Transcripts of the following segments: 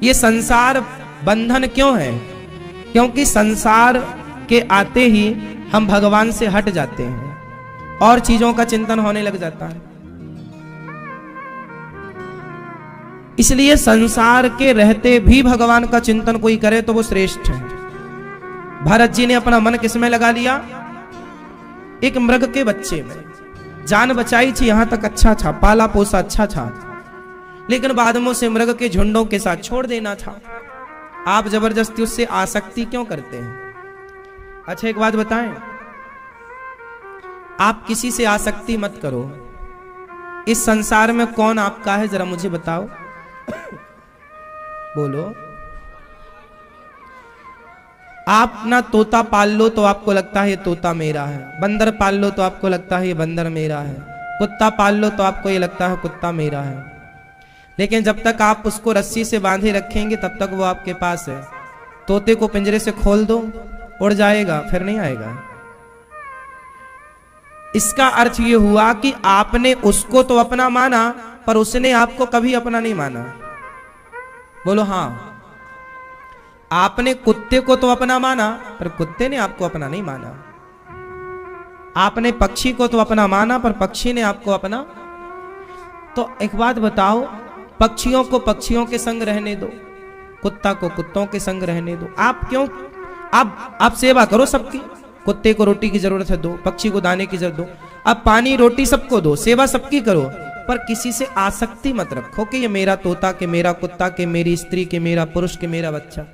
ये संसार बंधन क्यों है? क्योंकि संसार के आते ही हम भगवान से हट जाते हैं और चीजों का चिंतन होने लग जाता है। इसलिए संसार के रहते भी भगवान का चिंतन कोई करे तो वो श्रेष्ठ है। भरत जी ने अपना मन किसमें लगा लिया? एक मृग के बच्चे में। जान बचाई थी, यहां तक अच्छा था, पाला पोसा अच्छा था, लेकिन बाद में उसे मृग के झुंडों के साथ छोड़ देना था। आप जबरदस्ती उससे आसक्ति क्यों करते हैं? अच्छा एक बात बताएं, आप किसी से आसक्ति मत करो। इस संसार में कौन आपका है जरा मुझे बताओ? बोलो। आप ना तोता पाल लो तो आपको लगता है ये तोता मेरा है, बंदर पाल लो तो आपको लगता है ये बंदर मेरा है, कुत्ता पाल लो तो आपको ये लगता है कुत्ता मेरा है। लेकिन जब तक आप उसको रस्सी से बांधे रखेंगे तब तक वो आपके पास है। तोते को पिंजरे से खोल दो, उड़ जाएगा, फिर नहीं आएगा। इसका अर्थ ये हुआ कि आपने उसको तो अपना माना पर उसने आपको कभी अपना नहीं माना। बोलो हाँ। आपने कुत्ते को तो अपना माना पर कुत्ते ने आपको अपना नहीं माना। आपने पक्षी को तो अपना माना पर पक्षी ने आपको अपना। तो एक बात बताओ, पक्षियों को पक्षियों के संग रहने दो, कुत्ता को कुत्तों के संग रहने दो। आप क्यों? आप सेवा करो सबकी। कुत्ते को रोटी की जरूरत है दो, पक्षी को दाने की जरूरत दो, अब पानी रोटी सबको दो, सेवा सबकी करो, पर किसी से आसक्ति मत रखो कि ये मेरा तोता, के मेरा कुत्ता, के मेरी स्त्री, के मेरा पुरुष, के मेरा बच्चा।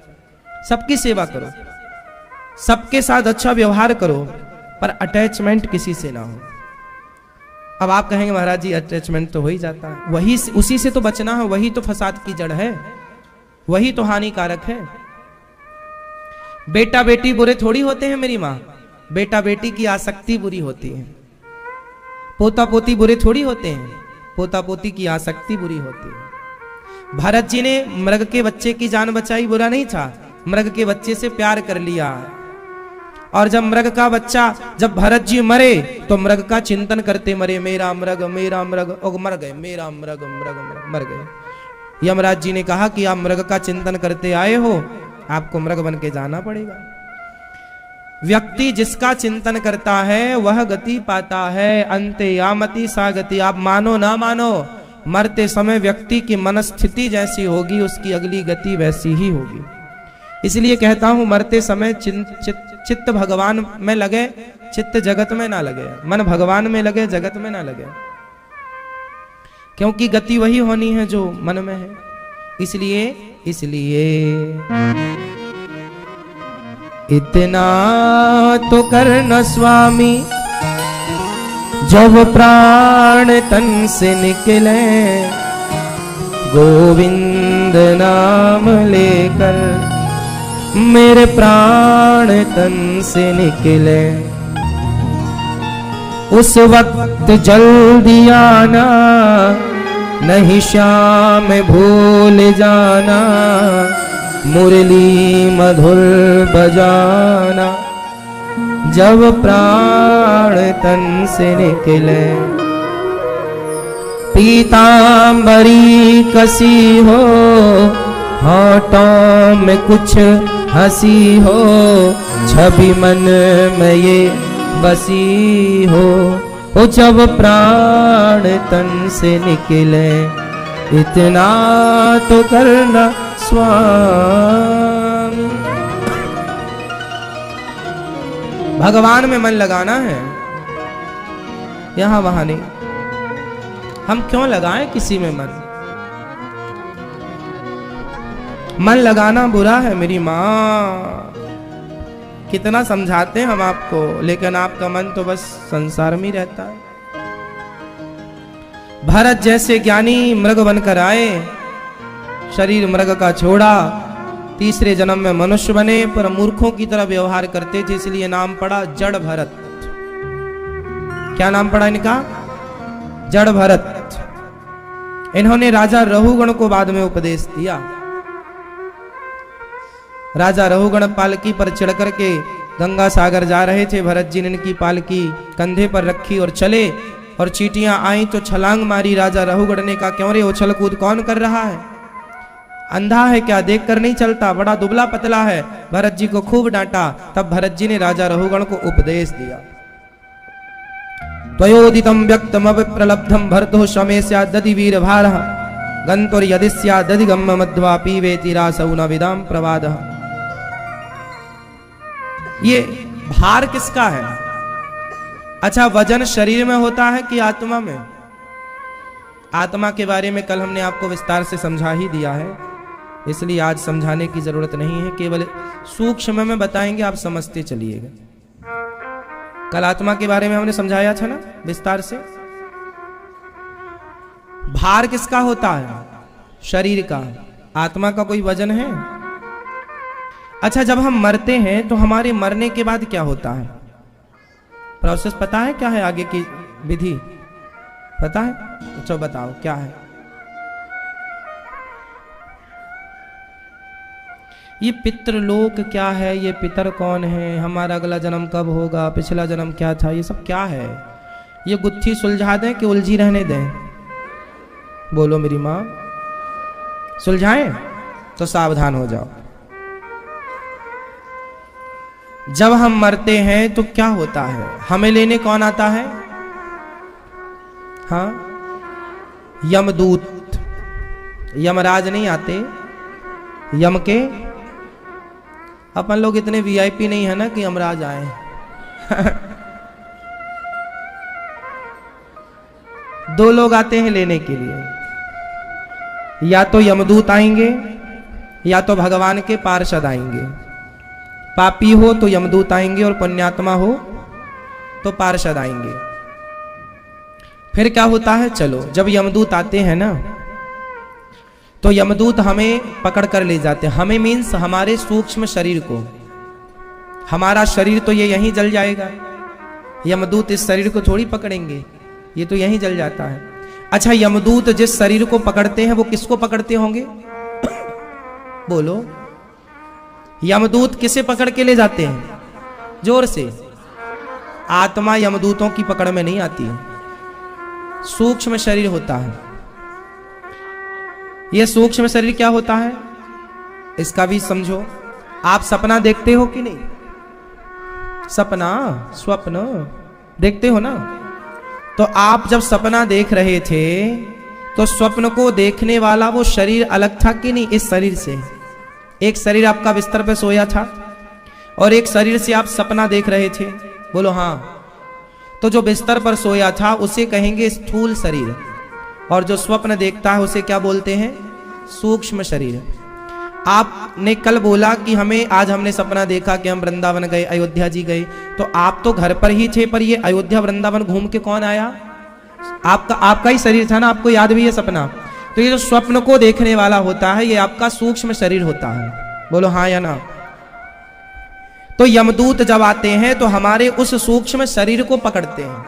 सबकी सेवा करो, सबके साथ अच्छा व्यवहार करो, पर अटैचमेंट किसी से ना हो। अब आप कहेंगे महाराज जी अटैचमेंट तो हो ही जाता है, वही उसी से तो बचना है, वही तो फसाद की जड़ है, वही तो हानिकारक है। बेटा बेटी बुरे थोड़ी होते हैं मेरी माँ, बेटा बेटी की आसक्ति बुरी होती है। पोता पोती बुरे थोड़ी होते हैं, पोता पोती की आसक्ति बुरी होती है। भरत जी ने मृग के बच्चे की जान बचाई, बुरा नहीं था, मृग के बच्चे से प्यार कर लिया। और जब मृग का बच्चा, जब भरत जी मरे तो मृग का चिंतन करते मरे, मेरा मृग और मर गए, मेरा मृग मर गए। यमराज जी ने कहा कि आप मृग का चिंतन करते आए हो, आपको मृग बन के जाना पड़ेगा। व्यक्ति जिसका चिंतन करता है वह गति पाता है, अंते यामति सा गति। आप मानो ना मानो, मरते समय व्यक्ति की मनस्थिति जैसी होगी उसकी अगली गति वैसी ही होगी। इसलिए कहता हूं मरते समय चित्त भगवान में लगे, चित्त जगत में ना लगे, मन भगवान में लगे, जगत में ना लगे, क्योंकि गति वही होनी है जो मन में है। इसलिए इतना तो करना स्वामी, जब प्राण तन से निकले, गोविंद नाम लेकर मेरे प्राण तन से निकले, उस वक्त जल्दी आना, नहीं श्याम भूल जाना, मुरली मधुर बजाना, जब प्राण तन से निकले। पीतांबरी कसी हो, होठों में कुछ हंसी हो, छवि मन में ये बसी हो, ओ जब प्राण तन से निकले, इतना तो करना स्वामी। भगवान में मन लगाना है, यहां वहां नहीं। हम क्यों लगाएं किसी में मन? मन लगाना बुरा है मेरी माँ, कितना समझाते हैं हम आपको, लेकिन आपका मन तो बस संसार में रहता है। भरत जैसे ज्ञानी मृग बनकर आए, शरीर मृग का छोड़ा, तीसरे जन्म में मनुष्य बने, पर मूर्खों की तरह व्यवहार करते थे, इसलिए नाम पड़ा जड़ भरत। क्या नाम पड़ा इनका? जड़ भरत। इन्होंने राजा रहुगण को बाद में उपदेश दिया। राजा रहुगण पालकी पर चढ़ करके गंगा सागर जा रहे थे, भरत जी ने इनकी पालकी कंधे पर रखी और चले, और चींटियां आई तो छलांग मारी। राजा रहुगण ने कहा क्यों रे उछल कूद कौन कर रहा है? अंधा है क्या, देख कर नहीं चलता, बड़ा दुबला पतला है। भरत जी को खूब डांटा। तब भरत जी ने राजा रघुगण को उपदेश दिया। त्वयोदितं व्यक्तमप्रलब्धं भरतो श्रमे स्यादधि वीरभारः गन्तुर यदि स्यादधि गम्म मध्वा पीवेति रासौ न विदाम प्रवादः। ये भार किसका है? अच्छा, वजन शरीर में होता है कि आत्मा में? आत्मा के बारे में कल हमने आपको विस्तार से समझा ही दिया है, इसलिए आज समझाने की जरूरत नहीं है, केवल सूक्ष्म में बताएंगे, आप समझते चलिएगा। कल आत्मा के बारे में हमने समझाया था ना विस्तार से। भार किसका होता है? शरीर का। आत्मा का कोई वजन है? अच्छा, जब हम मरते हैं तो हमारे मरने के बाद क्या होता है? प्रोसेस पता है क्या है? आगे की विधि पता है? अच्छा बताओ क्या है? ये पितृलोक क्या है? ये पितर कौन है? हमारा अगला जन्म कब होगा? पिछला जन्म क्या था? ये सब क्या है? ये गुत्थी सुलझा दें कि उलझी रहने दें? बोलो मेरी माँ। सुलझाएं तो सावधान हो जाओ। जब हम मरते हैं तो क्या होता है? हमें लेने कौन आता है? हाँ, यमदूत। यमराज नहीं आते, यम के। अपन लोग इतने वीआईपी नहीं है ना कि यमराज आए। दो लोग आते हैं लेने के लिए, या तो यमदूत आएंगे या तो भगवान के पार्षद आएंगे। पापी हो तो यमदूत आएंगे और पुण्यात्मा हो तो पार्षद आएंगे। फिर क्या होता है? चलो, जब यमदूत आते हैं ना तो यमदूत हमें पकड़ कर ले जाते हैं। हमें मीन्स हमारे सूक्ष्म शरीर को। हमारा शरीर तो ये यहीं जल जाएगा, यमदूत इस शरीर को थोड़ी पकड़ेंगे, ये तो यहीं जल जाता है। अच्छा, यमदूत जिस शरीर को पकड़ते हैं वो किसको पकड़ते होंगे? बोलो। यमदूत किसे पकड़ के ले जाते हैं? जोर से। आत्मा यमदूतों की पकड़ में नहीं आती है, सूक्ष्म शरीर होता है। यह सूक्ष्म शरीर क्या होता है इसका भी समझो। आप सपना देखते हो कि नहीं? सपना, स्वप्न देखते हो ना? तो आप जब सपना देख रहे थे तो स्वप्न को देखने वाला वो शरीर अलग था कि नहीं इस शरीर से? एक शरीर आपका बिस्तर पे सोया था और एक शरीर से आप सपना देख रहे थे। बोलो हाँ। तो जो बिस्तर पर सोया था उसे कहेंगे स्थूल शरीर, और जो स्वप्न देखता है उसे क्या बोलते हैं? सूक्ष्म शरीर। आपने कल बोला कि हमें आज हमने सपना देखा कि हम वृंदावन गए, अयोध्या जी गए, तो आप तो घर पर ही थे, पर ये अयोध्या वृंदावन घूम के कौन आया? आपका ही शरीर था ना, आपको याद भी है सपना। तो ये जो स्वप्न को देखने वाला होता है ये आपका सूक्ष्म शरीर होता है। बोलो हाँ या ना। तो यमदूत जब आते हैं तो हमारे उस सूक्ष्म शरीर को पकड़ते हैं।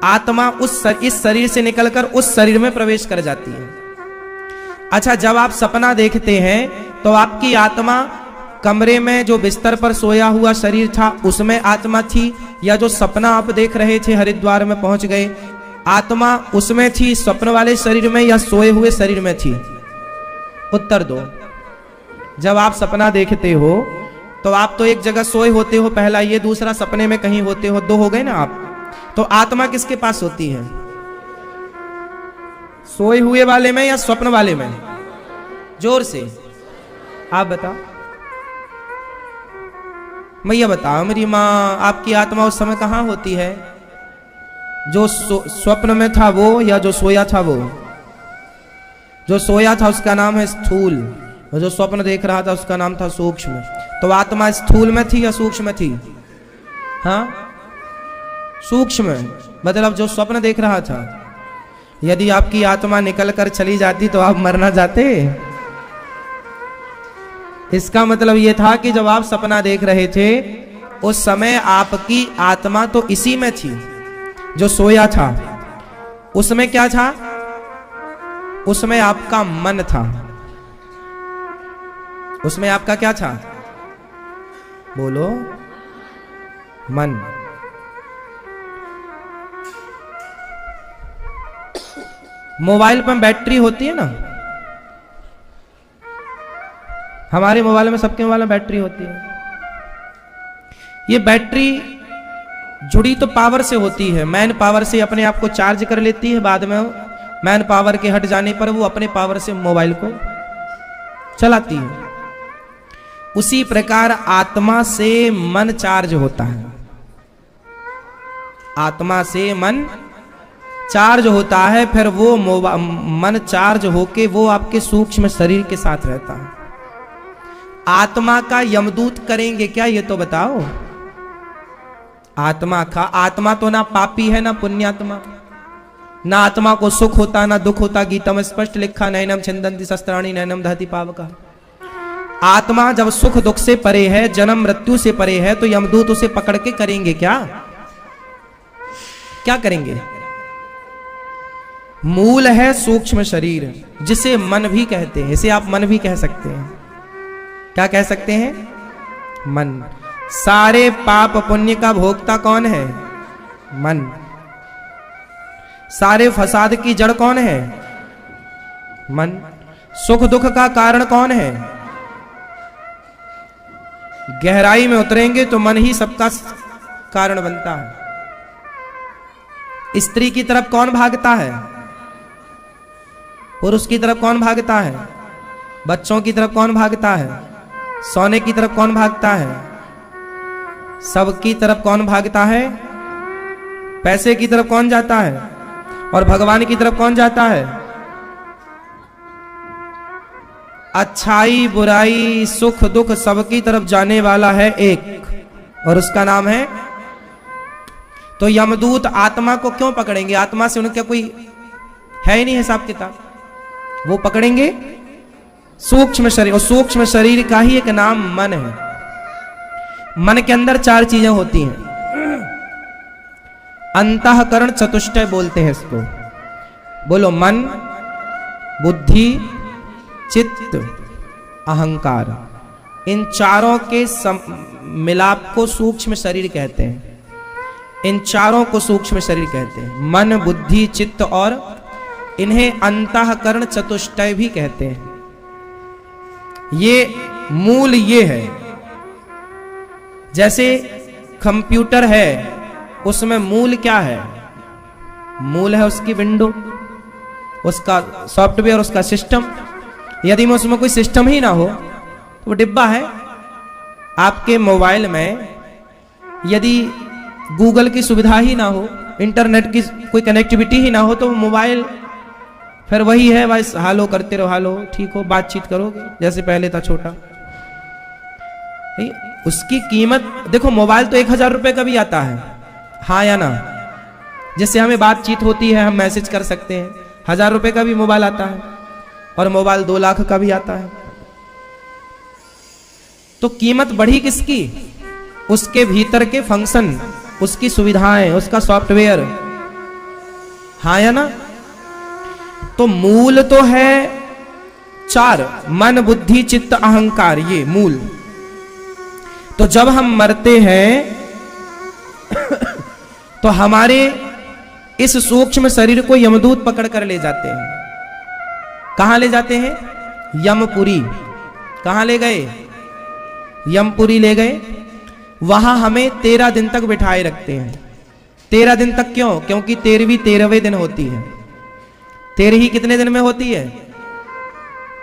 आत्मा इस शरीर से निकलकर उस शरीर में प्रवेश कर जाती है। अच्छा, जब आप सपना देखते हैं तो आपकी आत्मा कमरे में जो बिस्तर पर सोया हुआ शरीर था उसमें आत्मा थी, या जो सपना आप देख रहे थे हरिद्वार में पहुंच गए, आत्मा उसमें थी स्वप्न वाले शरीर में, या सोए हुए शरीर में थी? उत्तर दो। जब आप सपना देखते हो तो आप तो एक जगह सोए होते हो, पहला ये, दूसरा सपने में कहीं होते हो, दो हो गए ना आप। तो आत्मा किसके पास होती है? सोए हुए वाले में या स्वप्न वाले में? जोर से आप बताओ। मैया बताओ मेरी माँ, आपकी आत्मा उस समय कहाँ होती है? जो स्वप्न में था वो या जो सोया था वो? जो सोया था उसका नाम है स्थूल, और जो स्वप्न देख रहा था उसका नाम था सूक्ष्म। तो आत्मा स्थूल में थी या सूक्ष्म में थी? हाँ, सूक्ष्म। मतलब जो स्वप्न देख रहा था। यदि आपकी आत्मा निकल कर चली जाती तो आप मर ना जाते? इसका मतलब यह था कि जब आप सपना देख रहे थे उस समय आपकी आत्मा तो इसी में थी। जो सोया था उसमें क्या था? उसमें आपका मन था। उसमें आपका क्या था? बोलो। मन। मोबाइल पर बैटरी होती है ना, हमारे मोबाइल में, सबके मोबाइल में बैटरी होती है। ये बैटरी जुड़ी तो पावर से होती है, मैन पावर से अपने आप को चार्ज कर लेती है, बाद में मैन पावर के हट जाने पर वो अपने पावर से मोबाइल को चलाती है। उसी प्रकार आत्मा से मन चार्ज होता है, आत्मा से मन चार्ज होता है, फिर वो मन चार्ज होके वो आपके सूक्ष्म शरीर के साथ रहता है। आत्मा का यमदूत करेंगे क्या, ये तो बताओ। आत्मा तो ना पापी है ना पुण्यात्मा, ना आत्मा को सुख होता ना दुख होता। गीता में स्पष्ट लिखा, नैनम छिंदन्ति शस्त्राणि नैनम दहति पावका। आत्मा जब सुख दुख से परे है, जन्म मृत्यु से परे है, तो यमदूत उसे पकड़ के करेंगे क्या, क्या करेंगे। मूल है सूक्ष्म शरीर, जिसे मन भी कहते हैं। इसे आप मन भी कह सकते हैं। क्या कह सकते हैं, मन। सारे पाप पुण्य का भोक्ता कौन है, मन। सारे फसाद की जड़ कौन है, मन। सुख दुख का कारण कौन है, गहराई में उतरेंगे तो मन ही सबका कारण बनता है। स्त्री की तरफ कौन भागता है, पुरुष की तरफ कौन भागता है, बच्चों की तरफ कौन भागता है, सोने की तरफ कौन भागता है, सबकी तरफ कौन भागता है, पैसे की तरफ कौन जाता है, और भगवान की तरफ कौन जाता है। अच्छाई बुराई सुख दुख सबकी तरफ जाने वाला है एक, और उसका नाम है। तो यमदूत आत्मा को क्यों पकड़ेंगे, आत्मा से उनका कोई है ही नहीं हिसाब किताब, वो पकड़ेंगे सूक्ष्म शरीर। और सूक्ष्म शरीर का ही एक नाम मन है। मन के अंदर चार चीजें होती हैं, अंतःकरण चतुष्टय बोलते हैं इसको। बोलो, मन बुद्धि चित्त अहंकार। इन चारों के मिलाप को सूक्ष्म शरीर कहते हैं। इन चारों को सूक्ष्म शरीर कहते हैं, मन बुद्धि चित्त, और इन्हें अंतःकरण चतुष्टय भी कहते हैं। ये मूल ये है। जैसे कंप्यूटर है, उसमें मूल क्या है, मूल है उसकी विंडो, उसका सॉफ्टवेयर, उसका सिस्टम। यदि में उसमें कोई सिस्टम ही ना हो तो वो डिब्बा है। आपके मोबाइल में यदि गूगल की सुविधा ही ना हो, इंटरनेट की कोई कनेक्टिविटी ही ना हो, तो मोबाइल फिर वही है, बस हालो करते रहो, हालो ठीक हो, बातचीत करोगे जैसे पहले था छोटा। उसकी कीमत देखो, मोबाइल तो 1000 रुपए का भी आता है, हाँ या ना, जिससे हमें बातचीत होती है, हम मैसेज कर सकते हैं। 1000 रुपए का भी मोबाइल आता है, और मोबाइल 2 लाख का भी आता है। तो कीमत बढ़ी किसकी, उसके भीतर के फंक्शन, उसकी सुविधाएं, उसका सॉफ्टवेयर, हाँ या ना। तो मूल तो है 4, मन बुद्धि चित्त अहंकार, ये मूल। तो जब हम मरते हैं तो हमारे इस सूक्ष्म शरीर को यमदूत पकड़ कर ले जाते हैं। कहां ले जाते हैं, यमपुरी। कहां ले गए, यमपुरी ले गए। वहां हमें 13 दिन तक बिठाए रखते हैं। 13 दिन तक क्यों, क्योंकि 13वीं 13वें दिन होती है। 13 कितने दिन में होती है।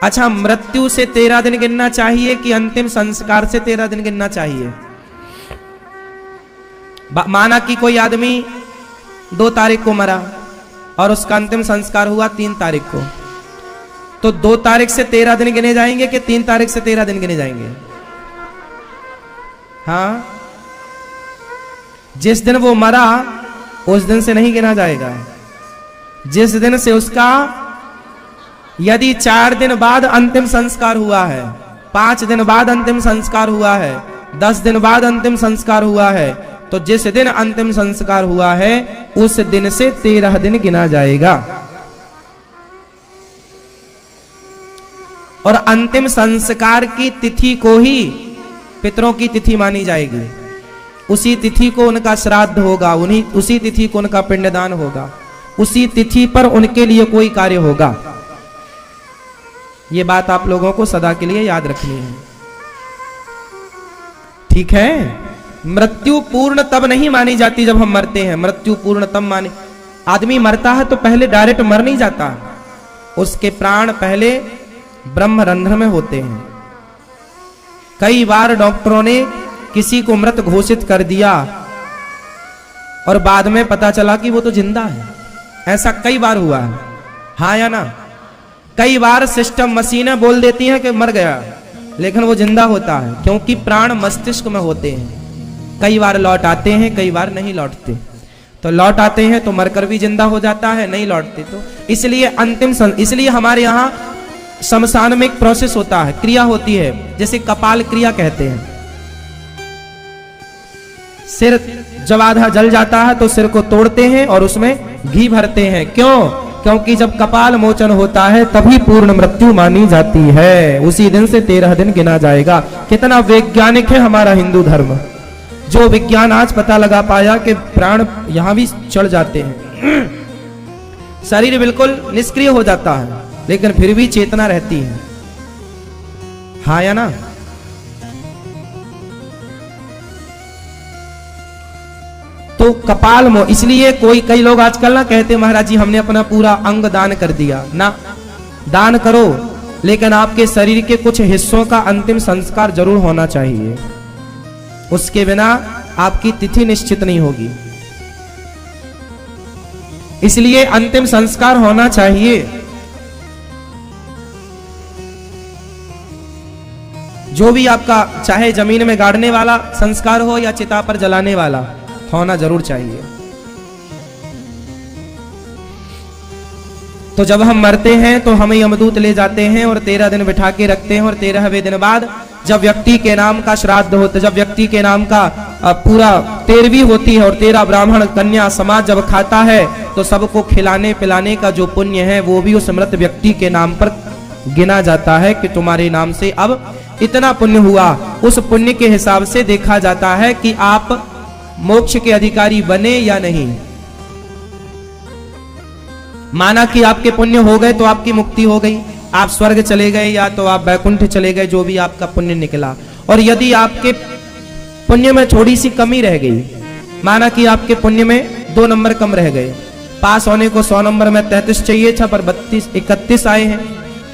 अच्छा, मृत्यु से 13 दिन गिनना चाहिए कि अंतिम संस्कार से 13 दिन गिनना चाहिए। माना कि कोई आदमी 2 तारीख को मरा और उसका अंतिम संस्कार हुआ 3 तारीख को, तो 2 तारीख से 13 दिन गिने जाएंगे कि 3 तारीख से 13 दिन गिने जाएंगे। हाँ, जिस दिन वो मरा उस दिन से नहीं गिना जाएगा। जिस दिन से उसका, यदि 4 दिन बाद अंतिम संस्कार हुआ है, 5 दिन बाद अंतिम संस्कार हुआ है, 10 दिन बाद अंतिम संस्कार हुआ है, तो जिस दिन अंतिम संस्कार हुआ है उस दिन से 13 दिन गिना जाएगा। और अंतिम संस्कार की तिथि को ही पितरों की तिथि मानी जाएगी। उसी तिथि को उनका श्राद्ध होगा, उसी तिथि को उनका पिंडदान होगा, उसी तिथि पर उनके लिए कोई कार्य होगा। ये बात आप लोगों को सदा के लिए याद रखनी है, ठीक है। मृत्यु पूर्ण तब नहीं मानी जाती जब हम मरते हैं, मृत्यु पूर्ण तब मानी, आदमी मरता है तो पहले डायरेक्ट मर नहीं जाता, उसके प्राण पहले ब्रह्मरंध्र में होते हैं। कई बार डॉक्टरों ने किसी को मृत घोषित कर दिया और बाद में पता चला कि वो तो जिंदा है, ऐसा कई बार हुआ है, हाँ या ना। कई बार सिस्टम मशीनें बोल देती हैं कि मर गया, लेकिन वो जिंदा होता है, क्योंकि प्राण मस्तिष्क में होते हैं। कई बार लौट आते हैं, कई बार नहीं लौटते। तो लौट आते हैं तो मरकर भी जिंदा हो जाता है, नहीं लौटते तो। इसलिए इसलिए हमारे यहाँ शमशान में एक प्रोसेस होता है, क्रिया होती है, जैसे कपाल क्रिया कहते हैं। सिर जब आधा जल जाता है तो सिर को तोड़ते हैं और उसमें घी भरते हैं। क्यों? क्योंकि जब कपाल मोचन होता है तभी पूर्ण मृत्यु मानी जाती है, उसी दिन से 13 दिन गिना जाएगा। कितना वैज्ञानिक है हमारा हिंदू धर्म, जो विज्ञान आज पता लगा पाया कि प्राण यहां भी चढ़ जाते हैं, शरीर बिल्कुल निष्क्रिय हो जाता है लेकिन फिर भी चेतना रहती है, हाँ या ना। तो कपाल मो, इसलिए कई लोग आजकल ना कहते महाराज जी हमने अपना पूरा अंग दान कर दिया। ना, दान करो लेकिन आपके शरीर के कुछ हिस्सों का अंतिम संस्कार जरूर होना चाहिए, उसके बिना आपकी तिथि निश्चित नहीं होगी। इसलिए अंतिम संस्कार होना चाहिए। जो भी आपका, चाहे जमीन में गाड़ने वाला संस्कार हो या चिता पर जलाने वाला, होना जरूर चाहिए। तो जब हम मरते हैं तो हमें यमदूत ले जाते हैं और 13 दिन बिठा के रखते हैं, और 13वें दिन बाद जब व्यक्ति के नाम का श्राद्ध होता है, जब व्यक्ति के नाम का पूरा 13वीं होती है और 13 ब्राह्मण कन्या समाज जब खाता है तो सबको खिलाने पिलाने का जो पुण्य है वो भी उस मृत व्यक्ति के नाम पर गिना जाता है कि तुम्हारे नाम से अब इतना पुण्य हुआ। उस पुण्य के हिसाब से देखा जाता है कि आप मोक्ष के अधिकारी बने या नहीं। माना कि आपके पुण्य हो गए तो आपकी मुक्ति हो गई, आप स्वर्ग चले गए या तो आप वैकुंठ चले गए, जो भी आपका पुण्य निकला। और यदि आपके पुण्य में थोड़ी सी कमी रह गई, माना कि आपके पुण्य में 2 नंबर कम रह गए, पास होने को 100 नंबर में 33 चाहिए था पर 31 आए हैं,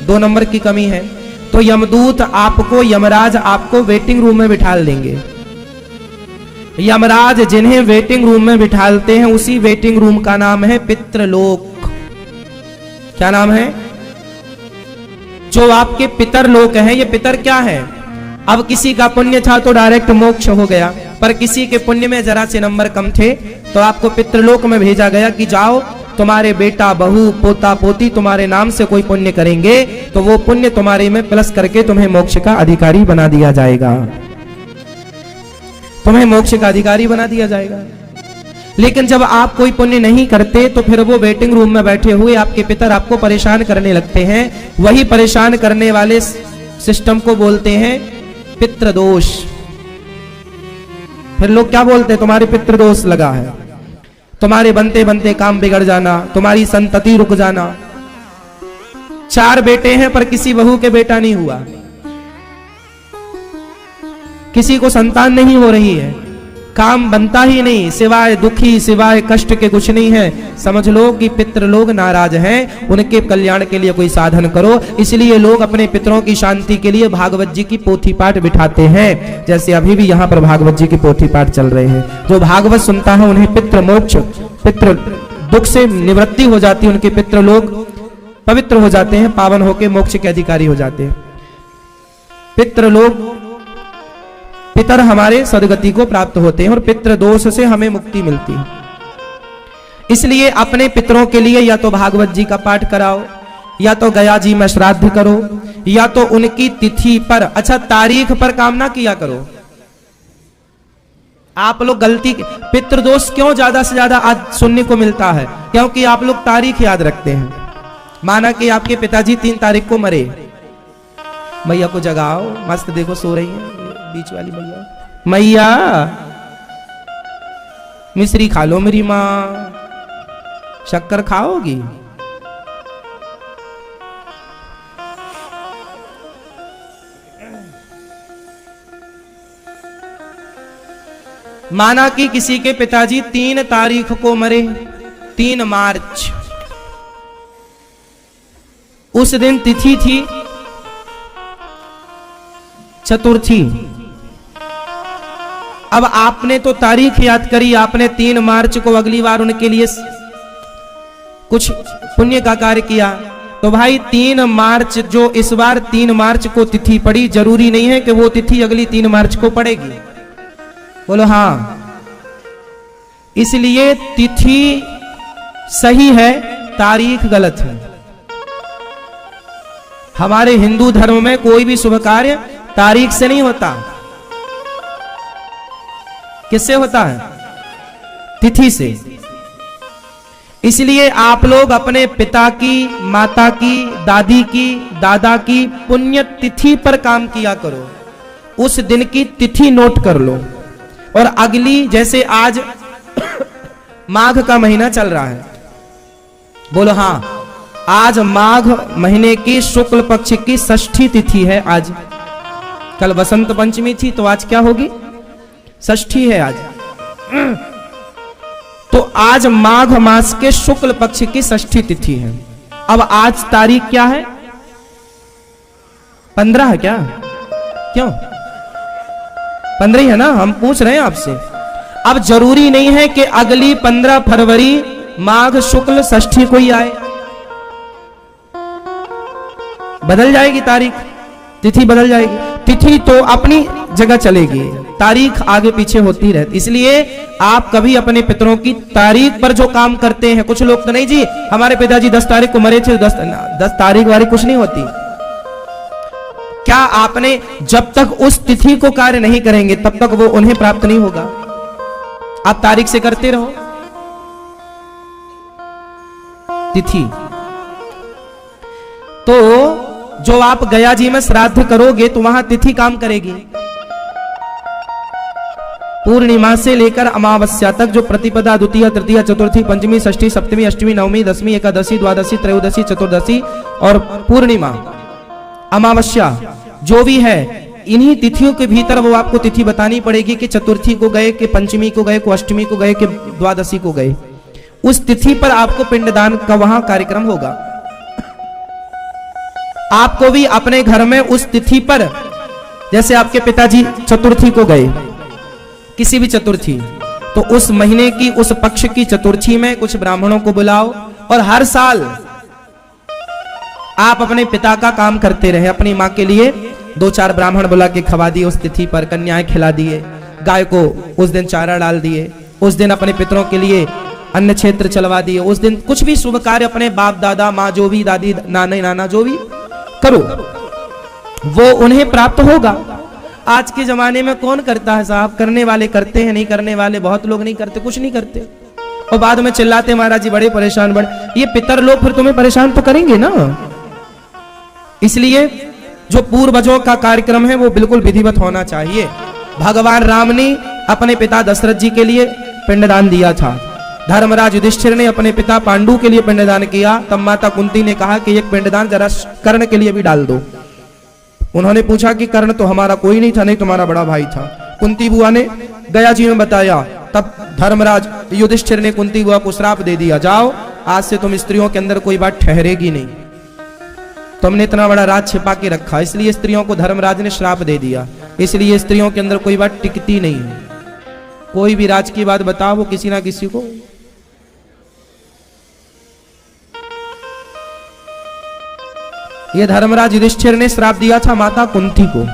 2 नंबर की कमी है, तो यमदूत आपको, यमराज आपको वेटिंग रूम में बिठा देंगे। यमराज जिन्हें वेटिंग रूम में बिठालते हैं उसी वेटिंग रूम का नाम है पितृलोक। क्या नाम है? जो आपके पितर लोक हैं, ये पितर क्या है? अब किसी का पुण्य था तो डायरेक्ट मोक्ष हो गया, पर किसी के पुण्य में जरा से नंबर कम थे तो आपको पितृलोक में भेजा गया कि जाओ, तुम्हारे बेटा बहू पोता पोती तुम्हारे नाम से कोई पुण्य करेंगे तो वो पुण्य तुम्हारे में प्लस करके तुम्हें मोक्ष का अधिकारी बना दिया जाएगा, तुम्हें मोक्ष का अधिकारी बना दिया जाएगा। लेकिन जब आप कोई पुण्य नहीं करते तो फिर वो वेटिंग रूम में बैठे हुए आपके पितर आपको परेशान करने लगते हैं। वही परेशान करने वाले सिस्टम को बोलते हैं पितृदोष। फिर लोग क्या बोलते हैं? तुम्हारे पितृदोष लगा है, तुम्हारे बनते बनते काम बिगड़ जाना, तुम्हारी संतति रुक जाना। 4 बेटे हैं पर किसी बहू के बेटा नहीं हुआ, किसी को संतान नहीं हो रही है, काम बनता ही नहीं, सिवाय दुखी सिवाय कष्ट के कुछ नहीं है। समझ लो कि पितृ लोग नाराज हैं, उनके कल्याण के लिए कोई साधन करो। इसलिए लोग अपने पितरों की शांति के लिए भागवत जी की पोथी पाठ बिठाते हैं। जैसे अभी भी यहाँ पर भागवत जी की पोथी पाठ चल रहे हैं। जो भागवत सुनता है उन्हें पितृ मोक्ष, पितृ दुख से निवृत्ति हो जाती है, उनके पितृ लोग पवित्र हो जाते हैं, पावन होकर मोक्ष के अधिकारी हो जाते हैं। पितृ लोग, पितर हमारे सदगति को प्राप्त होते हैं और पितृ दोष से हमें मुक्ति मिलती है। इसलिए अपने पितरों के लिए या तो भागवत जी का पाठ कराओ, या तो गया जी में श्राद्ध करो, या तो उनकी तिथि पर, अच्छा तारीख पर काम ना किया करो। आप लोग गलती, पितृदोष क्यों ज्यादा से ज्यादा आज सुनने को मिलता है? क्योंकि आप लोग तारीख याद रखते हैं। माना कि आपके पिताजी 3 तारीख को मरे, मैया को जगाओ, मस्त देखो सो रही है बीच वाली मैया, मैया मिश्री खा लो मेरी माँ, शक्कर खाओगी? माना कि किसी के पिताजी 3 तारीख को मरे, 3 मार्च, उस दिन तिथि थी चतुर्थी। अब आपने तो तारीख याद करी, आपने 3 मार्च को अगली बार उनके लिए कुछ पुण्य का कार्य किया, तो भाई 3 मार्च जो इस बार 3 मार्च को तिथि पड़ी, जरूरी नहीं है कि वो तिथि अगली 3 मार्च को पड़ेगी। बोलो हाँ। इसलिए तिथि सही है, तारीख गलत है। हमारे हिंदू धर्म में कोई भी शुभ कार्य तारीख से नहीं होता। किससे होता है? तिथि से। इसलिए आप लोग अपने पिता की, माता की, दादी की, दादा की पुण्य तिथि पर काम किया करो। उस दिन की तिथि नोट कर लो, और अगली, जैसे आज माघ का महीना चल रहा है, बोलो हाँ, आज माघ महीने की शुक्ल पक्ष की षष्ठी तिथि है आज। कल बसंत पंचमी थी, तो आज क्या होगी? षष्ठी है आज। तो आज माघ मास के शुक्ल पक्ष की षष्ठी तिथि है। अब आज तारीख क्या है? 15 है क्या? क्यों 15 है ना? हम पूछ रहे हैं आपसे। अब जरूरी नहीं है कि अगली 15 फरवरी माघ शुक्ल षष्ठी को ही आए, बदल जाएगी तारीख, तिथि बदल जाएगी। तिथि तो अपनी जगह चलेगी, तारीख आगे पीछे होती रहती। इसलिए आप कभी अपने पितरों की तारीख पर जो काम करते हैं, कुछ लोग तो नहीं जी हमारे पिताजी 10 तारीख को मरे थे, 10 तारीख वाली कुछ नहीं होती। क्या आपने जब तक उस तिथि को कार्य नहीं करेंगे तब तक वो उन्हें प्राप्त नहीं होगा। आप तारीख से करते रहो तिथि। तो जो आप गया जी में श्राद्ध करोगे तो वहां तिथि काम करेगी। पूर्णिमा से लेकर अमावस्या तक जो प्रतिपदा, द्वितीय, तृतीय, चतुर्थी, पंचमी, षष्ठी, सप्तमी, अष्टमी, नवमी, दसवीं, एकादशी, द्वादशी, त्रयोदशी, चतुर्दशी और पूर्णिमा, अमावस्या जो भी है, इन्हीं तिथियों के भीतर वो आपको तिथि बतानी पड़ेगी कि चतुर्थी को गए, कि पंचमी को गए, को अष्टमी को गए, कि द्वादशी को गए। उस तिथि पर आपको पिंडदान का वहां कार्यक्रम होगा। आपको भी अपने घर में उस तिथि पर, जैसे आपके पिताजी चतुर्थी को गए, किसी भी चतुर्थी, तो उस महीने की, उस पक्ष की चतुर्थी में कुछ ब्राह्मणों को बुलाओ, और हर साल आप अपने पिता का काम करते रहे। अपनी माँ के लिए 2-4 ब्राह्मण बुला के खवा दिए उस तिथि पर, कन्याएं खिला दिए, गाय को उस दिन चारा डाल दिए, उस दिन अपने पितरों के लिए अन्न क्षेत्र चलवा दिए। उस दिन कुछ भी शुभ कार्य अपने बाप दादा, माँ जो भी, दादी, नाने, नाना जो भी करो, वो उन्हें प्राप्त होगा। आज के जमाने में कौन करता है साहब? करने वाले करते हैं, नहीं करने वाले बहुत लोग नहीं करते, कुछ नहीं करते, और बाद में चिल्लाते महाराज जी बड़े परेशान, बड़े। ये पितर लोग फिर तुम्हें परेशान तो करेंगे ना। इसलिए जो पूर्वजों का कार्यक्रम है वो बिल्कुल विधिवत होना चाहिए। भगवान राम ने अपने पिता दशरथ जी के लिए पिंडदान दिया था, धर्मराज युधिष्ठिर ने अपने पिता पांडु के लिए पिंडदान किया। तब माता कुंती ने कहा कि एक पिंडदान जरा कर्ण के लिए भी डाल दो। उन्होंने पूछा कि कर्ण तो हमारा कोई नहीं था, नहीं तुम्हारा बड़ा भाई था। कुंती बुआ ने गया जी में बताया। तब धर्मराज युधिष्ठिर ने कुंती बुआ को श्राप दे दिया, जाओ आज से तुम स्त्रियों के अंदर कोई बात ठहरेगी नहीं। तुमने इतना बड़ा राज छिपा के रखा, इसलिए स्त्रियों को धर्मराज ने श्राप दे दिया। इसलिए स्त्रियों के अंदर कोई बात टिकती नहीं है। कोई भी राज की बात बताओ वो किसी ना किसी को ये धर्मराज युधिष्ठिर ने श्राप दिया था माता कुंती को,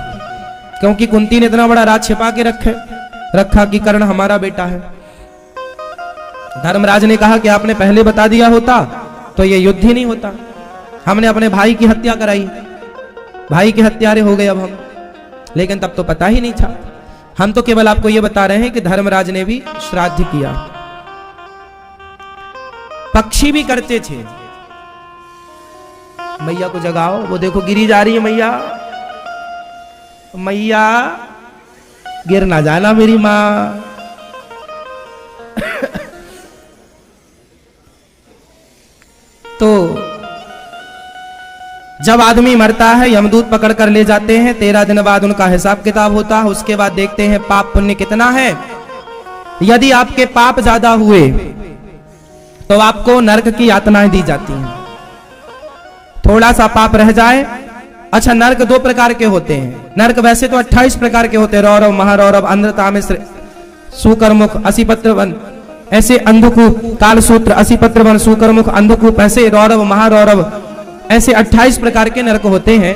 क्योंकि कुंती ने इतना बड़ा राज छिपा के रखा कि कर्ण हमारा बेटा है। धर्मराज ने कहा कि आपने पहले बता दिया होता तो ये युद्ध ही नहीं होता। हमने अपने भाई की हत्या कराई, भाई के हत्यारे हो गए अब हम, लेकिन तब तो पता ही नहीं था। हम तो केवल आपको ये बता रहे हैं कि धर्मराज ने भी श्राद्ध किया। पक्षी भी करते थे। मैया को जगाओ, वो देखो गिरी जा रही है मैया, मैया गिर ना जाना मेरी मां। तो जब आदमी मरता है यमदूत पकड़ कर ले जाते हैं, 13 दिन बाद उनका हिसाब किताब होता है। उसके बाद देखते हैं पाप पुण्य कितना है, यदि आपके पाप ज्यादा हुए तो आपको नरक की यातनाएं दी जाती हैं। थोड़ा सा पाप रह जाए, अच्छा नरक दो प्रकार के होते हैं। नरक वैसे तो 28 प्रकार के होते हैं, रौरव, महारौरव, अंधतामिश्र, सुकरमुख, असिपत्रवन, ऐसे अंधकूप, कालसूत्र, असिपत्रवन, सुकरमुख, अंधकूप, ऐसे रौरव, महारौरव, ऐसे 28 प्रकार के नरक होते हैं।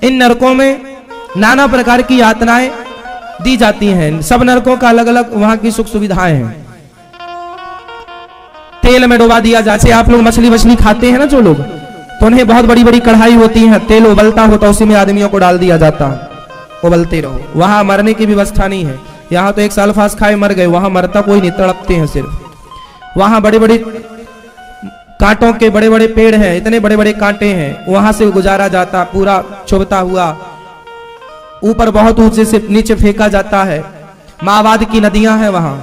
इन नरकों में नाना प्रकार की यातनाएं दी जाती हैं। सब नरकों का अलग अलग वहां की सुख सुविधाएं हैं। तेल में डुबा दिया, जैसे आप लोग मछली वछली खाते हैं ना जो लोग, तो उन्हें बहुत बड़ी बड़ी कढ़ाई होती है, तेल उबलता होता है, उसी में आदमियों को डाल दिया जाता है, उबलते रहो। वहां मरने की व्यवस्था नहीं है। यहाँ तो एक साल फास खाए मर गए, वहां मरता कोई नहीं, तड़पते हैं सिर्फ। वहां बड़े बड़े कांटों के बड़े बड़े पेड़ हैं, इतने बड़े बड़े कांटे हैं, वहां से गुजारा जाता, पूरा चुभता हुआ ऊपर बहुत ऊंचे से नीचे फेंका जाता है। मावाद की नदियां हैं वहां।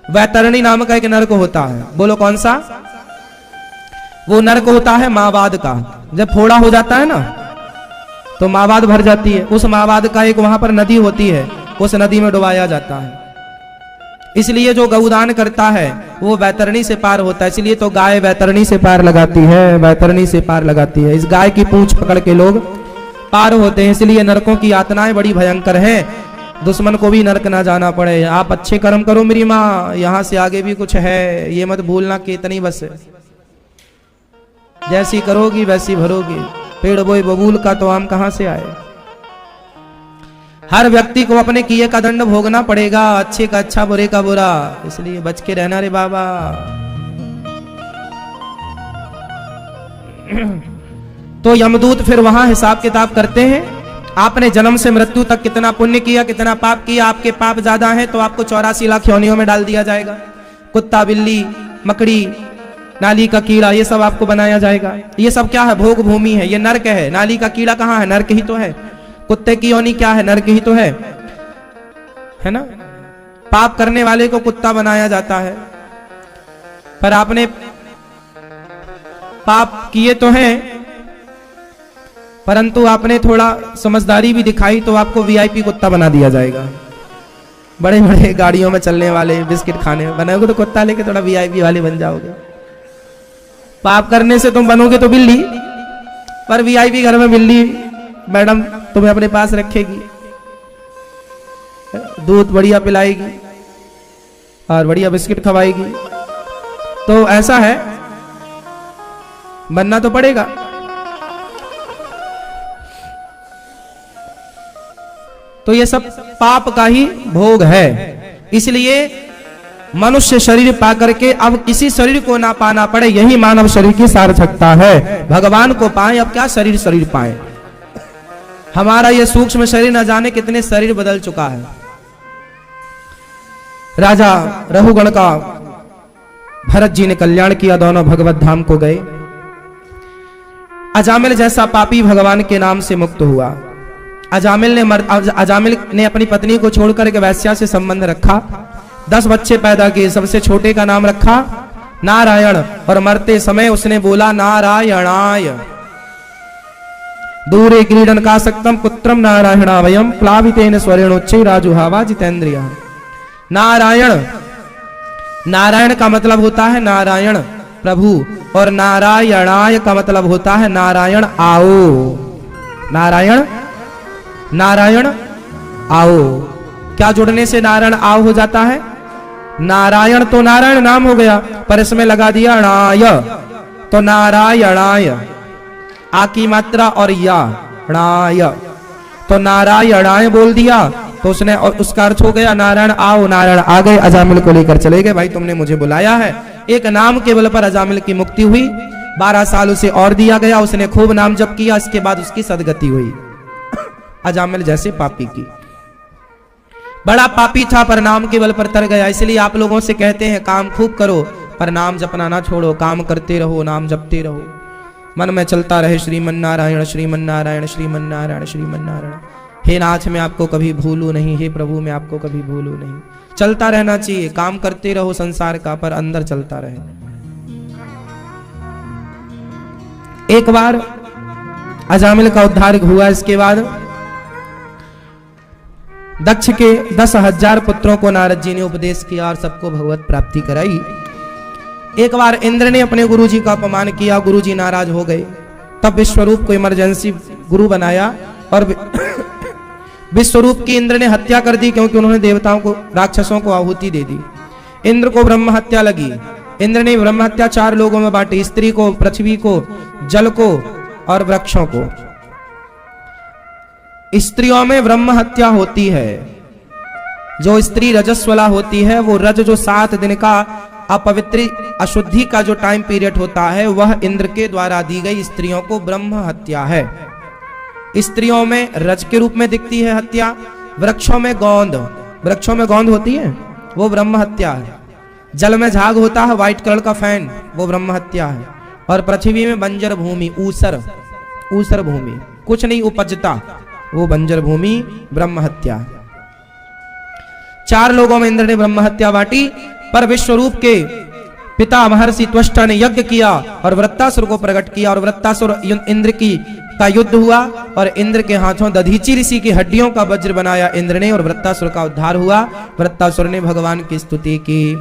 वैतरणी नाम का एक नरक होता है, बोलो कौन सा? वो नरक होता है मावाद का। जब फोड़ा हो जाता है ना तो मावाद भर जाती है, उस मावाद का एक वहां पर नदी होती है, उस नदी में डुबाया जाता है। इसलिए जो गौदान करता है वो वैतरणी से पार होता है। इसलिए तो गाय वैतरणी से पार लगाती है, वैतरणी से पार लगाती है। इस गाय की पूंछ पकड़ के लोग पार होते हैं। इसलिए नरकों की यातनाएं बड़ी भयंकर हैं। दुश्मन को भी नरक ना जाना पड़े। आप अच्छे कर्म करो मेरी माँ, यहां से आगे भी कुछ है, ये मत भूलना कि इतनी बस है। जैसी करोगी वैसी भरोगी। पेड़ बोए बबूल का तो आम कहां से आए। हर व्यक्ति को अपने किए का दंड भोगना पड़ेगा, अच्छे का अच्छा, बुरे का बुरा। इसलिए बच के रहना रे बाबा। तो यमदूत फिर वहां हिसाब किताब करते हैं, आपने जन्म से मृत्यु तक कितना पुण्य किया, कितना पाप किया। आपके पाप ज्यादा हैं तो आपको 84 लाख योनियों में डाल दिया जाएगा। कुत्ता, बिल्ली, मकड़ी, नाली का कीड़ा, ये सब आपको बनाया जाएगा। ये सब क्या है? भोग भूमि है, ये नरक है। नाली का कीड़ा कहाँ है? नरक ही तो है। कुत्ते की योनि क्या है? नरक ही तो है ना। पाप करने वाले को कुत्ता बनाया जाता है, पर आपने पाप किए तो हैं, परंतु आपने थोड़ा समझदारी भी दिखाई तो आपको वीआईपी कुत्ता बना दिया जाएगा। बड़े बड़े गाड़ियों में चलने वाले, बिस्किट खाने बनाओगे तो कुत्ता लेके थोड़ा वीआईपी वाले बन जाओगे। पाप करने से तुम बनोगे तो बिल्ली, पर वीआईपी घर में बिल्ली मैडम तुम्हें अपने पास रखेगी, दूध बढ़िया पिलाएगी और बढ़िया बिस्किट खवाएगी। तो ऐसा है, बनना तो पड़ेगा। तो ये सब पाप का ही भोग है। इसलिए मनुष्य शरीर पा करके अब किसी शरीर को ना पाना पड़े, यही मानव शरीर की सार्थकता है। भगवान को पाए, अब क्या शरीर शरीर पाए। हमारा ये सूक्ष्म शरीर न जाने कितने शरीर बदल चुका है। राजा रहुगण का भरत जी ने कल्याण किया, दोनों भगवत धाम को गए। अजामिल जैसा पापी भगवान के नाम से मुक्त हुआ। अजामिल ने अपनी पत्नी को छोड़कर के वैश्या से संबंध रखा, 10 बच्चे पैदा किए। सबसे छोटे का नाम रखा नारायण, और मरते समय उसने बोला नारायणाय। दूरे क्रीडन का सक्तम पुत्रम नारायणावयम प्लावितेन स्वरेणोच्चै राजुहावा जितेंद्रिया। नारायण, नारायण का मतलब होता है नारायण प्रभु, और नारायणाय का मतलब होता है नारायण आओ। नारायण, नारायण आओ। क्या जुड़ने से नारायण आओ हो जाता है? नारायण तो नारायण नाम हो गया, पर इसमें लगा दिया णाय, तो नारायणाय। आ की मात्रा और या णाय, तो नारायणाय बोल दिया तो उसने, और उसका अर्थ हो गया नारायण आओ। नारायण आ गए, अजामिल को लेकर चले गए। भाई तुमने मुझे बुलाया है। एक नाम के बल पर अजामिल की मुक्ति हुई। 12 साल उसे और दिया गया, उसने खूब नाम जप किया। इसके बाद उसकी सदगति हुई। अजामिल जैसे पापी की, बड़ा पापी था पर नाम के बल पर तर गया। इसलिए आप लोगों से कहते हैं काम खूब करो पर नाम जपना ना छोड़ो। काम करते रहो, नाम जपते रहो, मन में चलता रहे श्रीमन नारायण श्रीमन नारायण श्रीमन नारायण श्रीमन नारायण। हे नाथ मैं आपको कभी भूलूं नहीं, हे प्रभु मैं आपको कभी भूलूं नहीं। चलता रहना चाहिए, काम करते रहो संसार का, पर अंदर चलता रहे। एक बार अजामिल का उद्धार हुआ। इसके बाद दक्ष के 10,000 पुत्रों को नारद जी ने उपदेश किया और सबको भगवत प्राप्ति कराई। एक बार इंद्र ने अपने गुरुजी का अपमान किया, गुरुजी नाराज हो गए। तब विश्वरूप को इमरजेंसी गुरु बनाया और विश्वरूप की इंद्र ने हत्या कर दी, क्योंकि उन्होंने देवताओं को, राक्षसों को आहुति दे दी। इंद्र को ब्रह्म हत्या लगी। इंद्र ने ब्रह्म हत्या 4 लोगों में बांटी, स्त्री को, पृथ्वी को, जल को और वृक्षों को। स्त्रियों में ब्रह्म हत्या होती है। जो स्त्री रजस्वला होती है, वो रज जो 7 दिन का अपवित्र अशुद्धि का जो टाइम पीरियड होता है, वह इंद्र के द्वारा दी गई स्त्रियों को ब्रह्म हत्या है। स्त्रियों में रज के रूप में दिखती है हत्या। वृक्षों में गोंद, वृक्षों में गोंद होती है, वो ब्रह्म हत्या है। जल में झाग होता है व्हाइट कलर का फैन, वो ब्रह्म हत्या है। और पृथ्वी में बंजर भूमि, ऊसर भूमि, कुछ नहीं उपजता, वो बंजर भूमि ब्रह्म हत्या है। 4 लोगों में इंद्र ने ब्रह्म हत्या बांटी, पर विश्वरूप के पिता महर्षि त्वष्टा ने यज्ञ किया और वृत्तासुर को प्रकट किया, और वृत्तासुर इंद्र का युद्ध हुआ और इंद्र के हाथों दधीचि ऋषि की हड्डियों का वज्र बनाया इंद्र ने, और वृत्तासुर का उद्धार हुआ। वृत्तासुर ने भगवान की स्तुति की।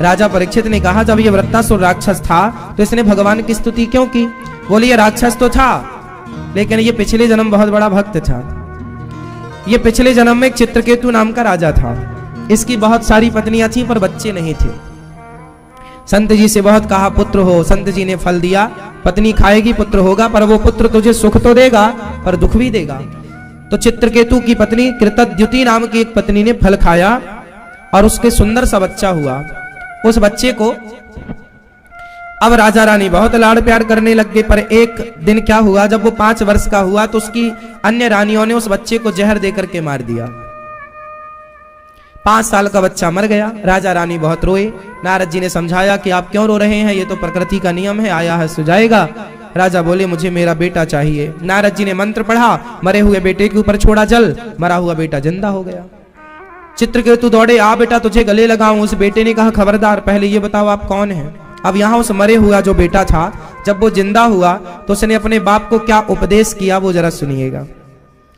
राजा परीक्षित ने कहा, जब ये वृत्तासुर राक्षस था तो इसने भगवान की स्तुति क्यों की? बोले, ये राक्षस तो था, लेकिन ये पिछले जन्म बहुत बड़ा भक्त था। ये पिछले जन्म में एक चित्रकेतु नाम का राजा था। इसकी बहुत सारी पत्नियां थीं, पर बच्चे नहीं थे। संत जी से बहुत कहा, पुत्र हो। संत जी ने फल दिया, पत्नी खाएगी पुत्र होगा, पर वो पुत्र तुझे सुख तो देगा पर दुख भी देगा। तो चित्रकेतु की पत्नी कृतद्युति नाम की एक पत्नी ने फल खाया और उसके सुंदर सा बच्चा हुआ। उस बच्चे को अब राजा रानी बहुत लाड़ प्यार करने लग गए। पर एक दिन क्या हुआ, जब वो 5 वर्ष का हुआ तो उसकी अन्य रानियों ने उस बच्चे को जहर देकर के मार दिया। 5 साल का बच्चा मर गया। राजा रानी बहुत रोए। नारद जी ने समझाया कि आप क्यों रो रहे हैं, ये तो प्रकृति का नियम है, आया है सो जाएगा। राजा बोले, मुझे मेरा बेटा चाहिए। नारद जी ने मंत्र पढ़ा, मरे हुए बेटे के ऊपर छोड़ा जल, मरा हुआ बेटा जिंदा हो गया। चित्रकेतु दौड़े, आ बेटा तुझे गले लगाऊं। उस बेटे ने कहा, खबरदार, पहले ये बताओ आप कौन हैं। अब यहाँ उस मरे हुआ जो बेटा था, जब वो जिंदा हुआ तो उसने अपने बाप को क्या उपदेश किया, वो जरा सुनिएगा।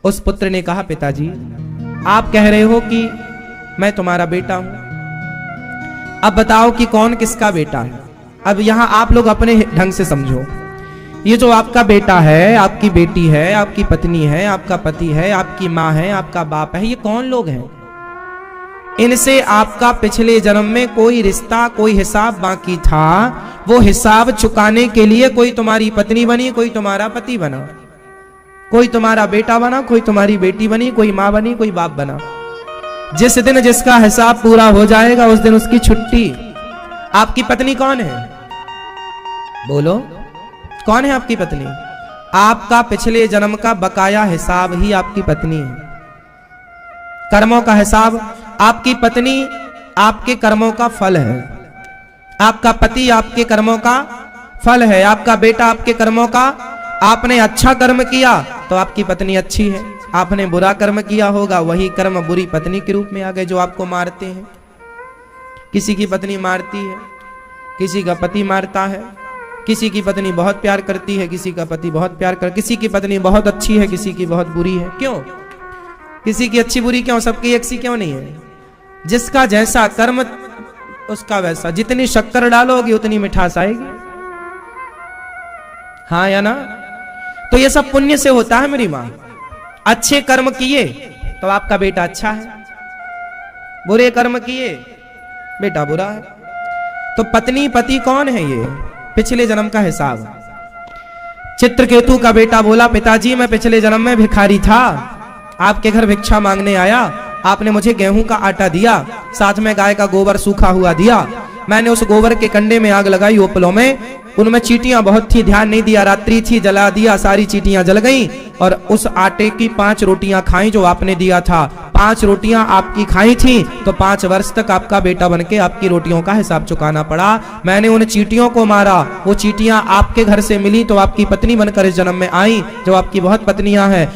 उस पुत्र ने कहा, पिताजी आप कह रहे हो कि मैं तुम्हारा बेटा हूं, अब बताओ कि कौन किसका बेटा है। अब यहां आप लोग अपने ढंग से समझो। ये जो आपका बेटा है, आपकी बेटी है, आपकी पत्नी है, आपका पति है, आपकी माँ है, आपका बाप है, ये कौन लोग हैं? इनसे आपका पिछले जन्म में कोई रिश्ता, कोई हिसाब बाकी था। वो हिसाब चुकाने के लिए कोई तुम्हारी पत्नी बनी, कोई तुम्हारा पति बना, कोई तुम्हारा बेटा बना, कोई तुम्हारी बेटी बनी, कोई माँ बनी, कोई बाप बना। जिस दिन जिसका हिसाब पूरा हो जाएगा उस दिन उसकी छुट्टी। आपकी पत्नी कौन है? बोलो, कौन है आपकी पत्नी? आपका पिछले जन्म का बकाया हिसाब ही आपकी पत्नी है। कर्मों का हिसाब। आपकी पत्नी आपके कर्मों का फल है, आपका पति आपके कर्मों का फल है, आपका बेटा आपके कर्मों का। आपने अच्छा कर्म किया तो आपकी पत्नी अच्छी है, आपने बुरा कर्म किया होगा, वही कर्म बुरी पत्नी के रूप में आ गए जो आपको मारते हैं। किसी की पत्नी मारती है, किसी का पति मारता है, किसी की पत्नी बहुत प्यार करती है, किसी का पति बहुत प्यार कर, किसी की पत्नी बहुत अच्छी है, किसी की बहुत बुरी है। क्यों? किसी की अच्छी बुरी क्यों? सबकी एक सी क्यों नहीं है? जिसका जैसा कर्म उसका वैसा। जितनी शक्कर डालोगी उतनी मिठास आएगी, हाँ या ना? तो ये सब पुण्य से होता है मेरी मां। अच्छे कर्म किए तो आपका बेटा अच्छा है, बुरे कर्म किए बेटा बुरा है। तो पत्नी पति कौन है? ये पिछले जन्म का हिसाब। चित्रकेतु का बेटा बोला, पिताजी मैं पिछले जन्म में भिखारी था, आपके घर भिक्षा मांगने आया, आपने मुझे गेहूं का आटा दिया, साथ में गाय का गोबर सूखा हुआ दिया। मैंने उस गोबर के कंडे में आग लगाई ओपलों में, उनमें चींटियां बहुत थी, ध्यान नहीं दिया, रात्रि थी, जला दिया, सारी चींटियां जल गईं। और उस आटे की 5 रोटियां खाई जो आपने दिया था। 5 रोटियां आपकी खाई थी तो 5 वर्ष तक आपका बेटा बनके आपकी रोटियों का हिसाब चुकाना पड़ा। मैंने उन चींटियों को मारा, वो चींटियां आपके घर से मिली तो आपकी पत्नी बनकर इस जन्म में आई, जो आपकी बहुत पत्नियां हैं।